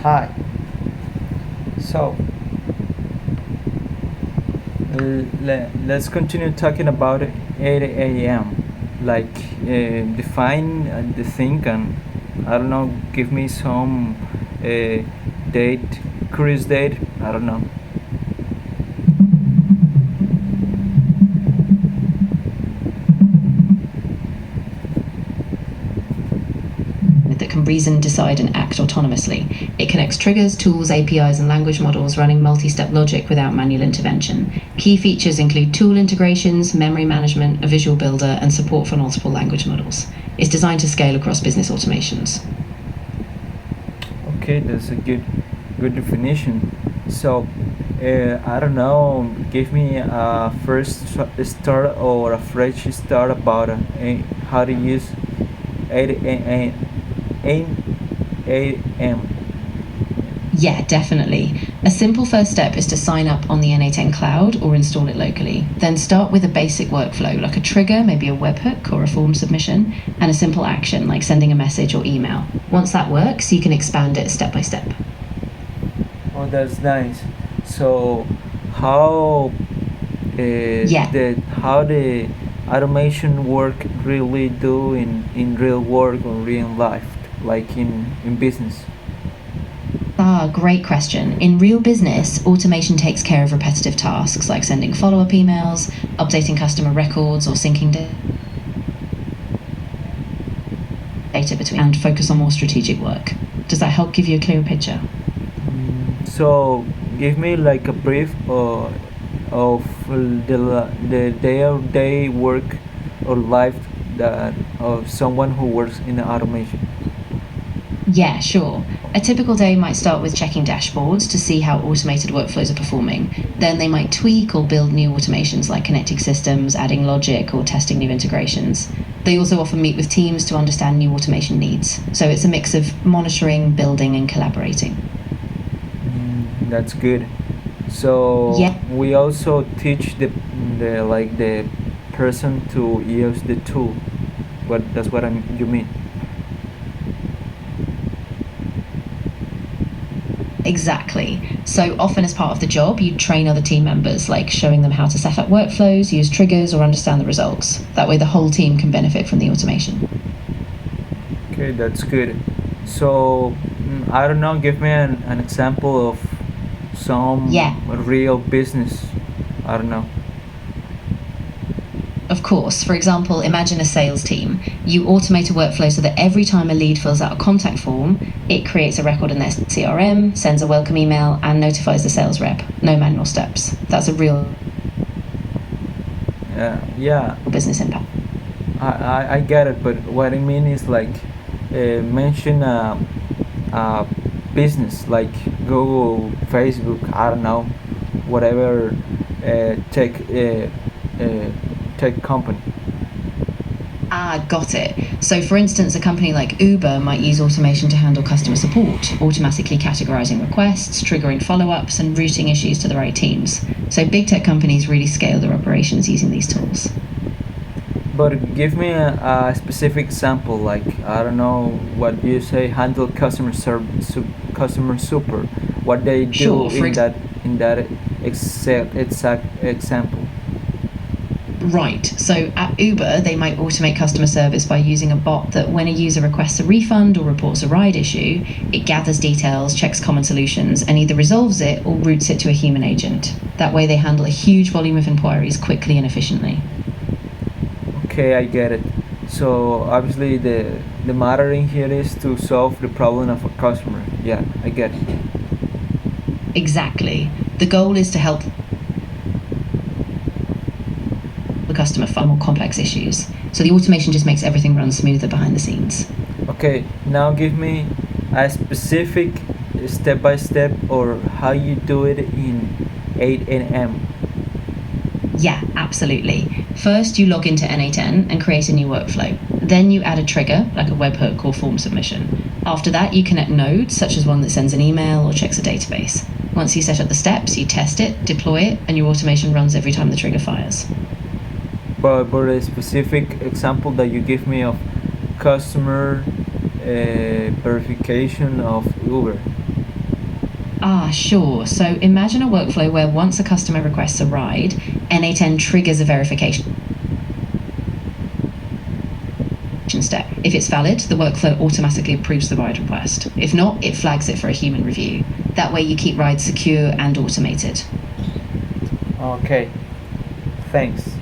Hi. So, let's continue talking about 8 a.m. Like, define the thing and I don't know, give me some date, curious date. I don't know. That can reason, decide, and act autonomously. It connects triggers, tools, APIs, and language models running multi-step logic without manual intervention. Key features include tool integrations, memory management, a visual builder, and support for multiple language models. It's designed to scale across business automations. Okay, that's a good definition. So, I don't know. Give me a first start or a fresh start about how to use 8 a.m. Yeah, definitely. A simple first step is to sign up on the N8N cloud or install it locally. Then start with a basic workflow, like a trigger, maybe a webhook or a form submission, and a simple action, like sending a message or email. Once that works, you can expand it step by step. Oh, that's nice. So, how Yeah. how the automation work really do in real work or real life, like in business? Great question. In real business, automation takes care of repetitive tasks like sending follow up emails, updating customer records, or syncing data between, and focus on more strategic work. Does that help give you a clearer picture? So, give me like a brief of the day-to-day work or life that of someone who works in automation. Yeah, sure. A typical day might start with checking dashboards to see how automated workflows are performing. Then they might tweak or build new automations like connecting systems, adding logic, or testing new integrations. They also often meet with teams to understand new automation needs. So it's a mix of monitoring, building, and collaborating. That's good. So Yeah, we also teach the person to use the tool. What you mean? exactly. So often, as part of the job, you train other team members, like showing them how to set up workflows, use triggers, or understand the results. That way, the whole team can benefit from the automation. Okay, that's good. So I don't know. Give me an example of some Yeah, real business. I don't know. of course. For example, imagine a sales team. You automate a workflow so that every time a lead fills out a contact form, it creates a record in their CRM, sends a welcome email, and notifies the sales rep. No manual steps. That's a real Yeah, business impact. I get it, but what I mean is like mention a business like Google, Facebook, I don't know, whatever tech tech company. Got it. So, for instance, a company like Uber might use automation to handle customer support, automatically categorizing requests, triggering follow ups, and routing issues to the right teams. So, big tech companies really scale their operations using these tools. But give me a specific example, like I don't know what you say, handle customer super, what they do Sure, in that exact example. right. So at Uber, they might automate customer service by using a bot that when a user requests a refund or reports a ride issue, it gathers details, checks common solutions, and either resolves it or routes it to a human agent. That way, they handle a huge volume of inquiries quickly and efficiently. Okay, I get it. So obviously the matter in here is to solve the problem of a customer. Yeah, I get it. Exactly. The goal is to help the customer far more complex issues. So the automation just makes everything run smoother behind the scenes. Okay, now give me a specific step by step or how you do it in 8 a.m. Yeah, absolutely. First, you log into N8N and create a new workflow. Then you add a trigger, like a webhook or form submission. After that, you connect nodes, such as one that sends an email or checks a database. Once you set up the steps, you test it, deploy it, and your automation runs every time the trigger fires. But a specific example that you give me of customer verification of Uber. Sure. So imagine a workflow where once a customer requests a ride, N8N triggers a verification step. If it's valid, the workflow automatically approves the ride request. If not, it flags it for a human review. That way you keep rides secure and automated. Okay, thanks.